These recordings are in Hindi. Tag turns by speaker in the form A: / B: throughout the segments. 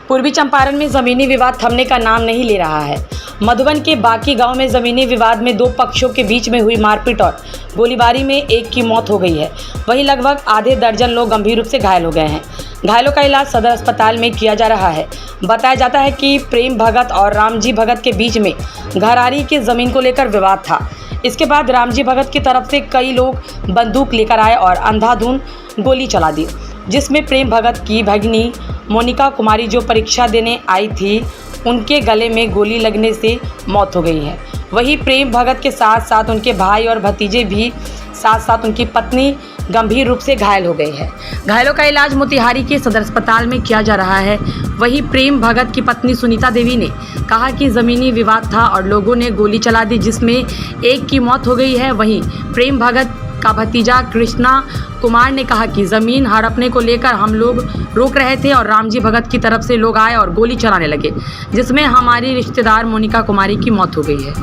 A: पूर्वी चंपारण में जमीनी विवाद थमने का नाम नहीं ले रहा है। मधुबन के बाकी गांव में जमीनी विवाद में दो पक्षों के बीच में हुई मारपीट और गोलीबारी में एक की मौत हो गई है। वहीं लगभग आधे दर्जन लोग गंभीर रूप से घायल हो गए हैं। घायलों का इलाज सदर अस्पताल में किया जा रहा है। बताया जाता है कि प्रेम भगत और रामजी भगत के बीच में घरारी की जमीन को लेकर विवाद था। इसके बाद रामजी भगत की तरफ से कई लोग बंदूक लेकर आए और अंधाधुंध गोली चला दी, जिसमें प्रेम भगत की भगिनी मोनिका कुमारी जो परीक्षा देने आई थी, उनके गले में गोली लगने से मौत हो गई है। वहीं प्रेम भगत के साथ साथ उनके भाई और भतीजे भी, साथ साथ उनकी पत्नी गंभीर रूप से घायल हो गई है। घायलों का इलाज मोतिहारी के सदर अस्पताल में किया जा रहा है। वहीं प्रेम भगत की पत्नी सुनीता देवी ने कहा कि ज़मीनी विवाद था और लोगों ने गोली चला दी, जिसमें एक की मौत हो गई है। वहीं प्रेम भगत का भतीजा कृष्णा कुमार ने कहा कि ज़मीन हड़पने को लेकर हम लोग रोक रहे थे और रामजी भगत की तरफ से लोग आए और गोली चलाने लगे, जिसमें हमारी रिश्तेदार मोनिका कुमारी की मौत हो गई है।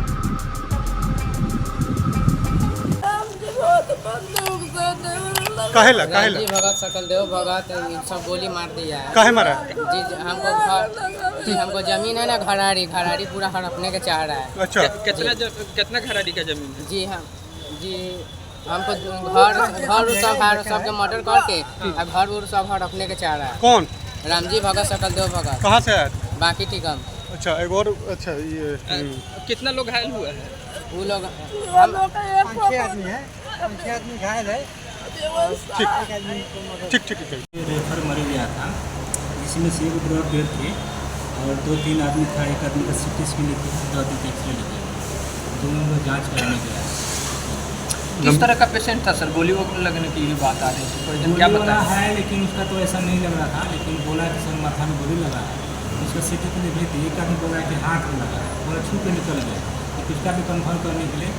B: रामजी भगत सकल देव भगत सब गोली मार दिया है।
C: काहे मारा?
B: जी हमको जमीन है ना, घरारी पूरा हड़पने के चाह रहा है।
C: अच्छा,
D: कितना घरारी का जमीन है?
B: जी हमको घर सबके मर्डर करके घर उर सब हड़पने के चाह रहा है।
C: कौन?
B: रामजी भगत सकल देव भगत।
C: कहाँ से आया?
B: बाकी टीकम।
C: अच्छा, एक और अच्छा ये
D: कितना लोग घायल हुए हैं?
B: वो लोग
E: आदमी घायल है।
C: ठीक
E: रेफर मर गया था, जिसमें से एक ब्लड डेड थे और 2-3 आदमी था। एक आदमी का सिटी स्कैन लेके 2 आदमी का एक्सरे लेके दोनों को जांच कराने गया।
D: किस तरह का पेशेंट था सर? गोली लगने की बात आ रही थी, क्या
E: बता है, लेकिन उसका तो ऐसा नहीं लग रहा था। लेकिन बोला कि सर माथा में गोली लगा है। उसका सिटी के लिए भेज। एक आदमी बोला कि हाथ में लगा है, बोला छू के निकल गया। तो उसका भी कन्फर्म करने के लिए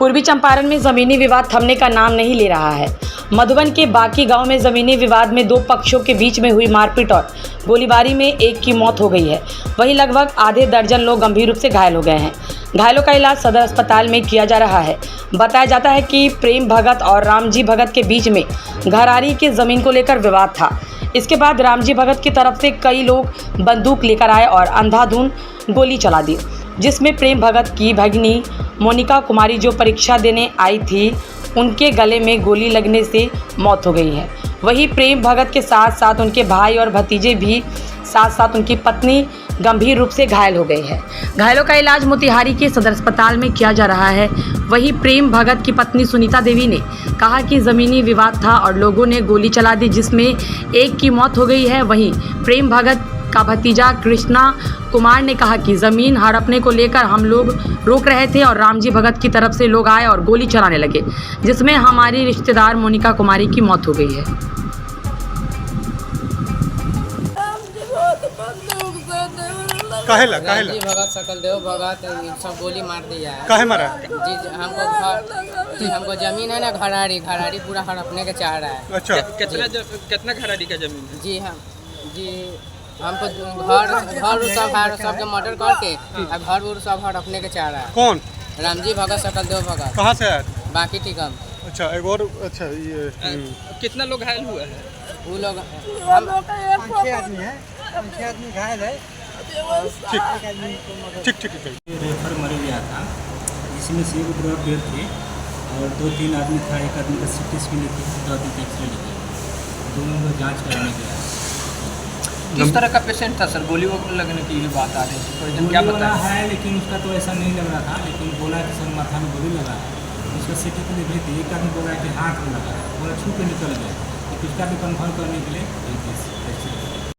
A: पूर्वी चंपारण में जमीनी विवाद थमने का नाम नहीं ले रहा है। मधुबन के बाकी गांव में जमीनी विवाद में दो पक्षों के बीच में हुई मारपीट और गोलीबारी में एक की मौत हो गई है। वहीं लगभग आधे दर्जन लोग गंभीर रूप से घायल हो गए हैं। घायलों का इलाज सदर अस्पताल में किया जा रहा है। बताया जाता है कि प्रेम भगत और रामजी भगत के बीच में घरारी की जमीन को लेकर विवाद था। इसके बाद रामजी भगत की तरफ से कई लोग बंदूक लेकर आए और अंधाधुंध गोली चला दी, जिसमें प्रेम भगत की भगिनी मोनिका कुमारी जो परीक्षा देने आई थी, उनके गले में गोली लगने से मौत हो गई है। वहीं प्रेम भगत के साथ साथ उनके भाई और भतीजे भी, साथ साथ उनकी पत्नी गंभीर रूप से घायल हो गई है। घायलों का इलाज मोतिहारी के सदर अस्पताल में किया जा रहा है। वहीं प्रेम भगत की पत्नी सुनीता देवी ने कहा कि ज़मीनी विवाद था और लोगों ने गोली चला दी, जिसमें एक की मौत हो गई है। वहीं प्रेम भगत का भतीजा कृष्णा कुमार ने कहा कि ज़मीन हड़पने को लेकर हम लोग रोक रहे थे और रामजी भगत की तरफ से लोग आए और गोली चलाने लगे, जिसमें हमारी रिश्तेदार मोनिका कुमारी की मौत हो गई है।
B: रामजी भगत सकल देव भगत सब गोली मार दिया है।
C: काहे मारा?
B: जी हमको जमीन है ना, घरारी पूरा हड़पने के चाह रहा है।
C: अच्छा,
D: कितना घरारी का जमीन है?
B: जी हमको घर सबके मर्डर करके घर उर सब हड़पने के चाह रहा है।
C: कौन?
B: रामजी भगत सकल देव भगत।
C: कहाँ से आया?
B: बाकी टीकम।
C: अच्छा, एक और अच्छा ये
D: कितना लोग घायल हुए हैं?
B: वो लोग
E: 5-6 आदमी घायल है।
C: ठीक
E: रेफर मर गया था, जिसमें से एक ब्लड डेड थे और 2-3 आदमी था। एक आदमी का सिटी स्कैन लेके 2 आदमी का एक्सरे लेके दोनों को जांच कराने गया।
D: किस तरह का पेशेंट था सर? गोली लगने की बात आ रही थी, क्या बता
E: है, लेकिन उसका तो ऐसा नहीं लग रहा था। लेकिन बोला कि सर माथा में गोली लगा है। उसका सिटी के लिए भेज। एक आदमी बोला कि हाथ में लगा है, बोला छू के निकल गया। तो उसका भी कन्फर्म करने के लिए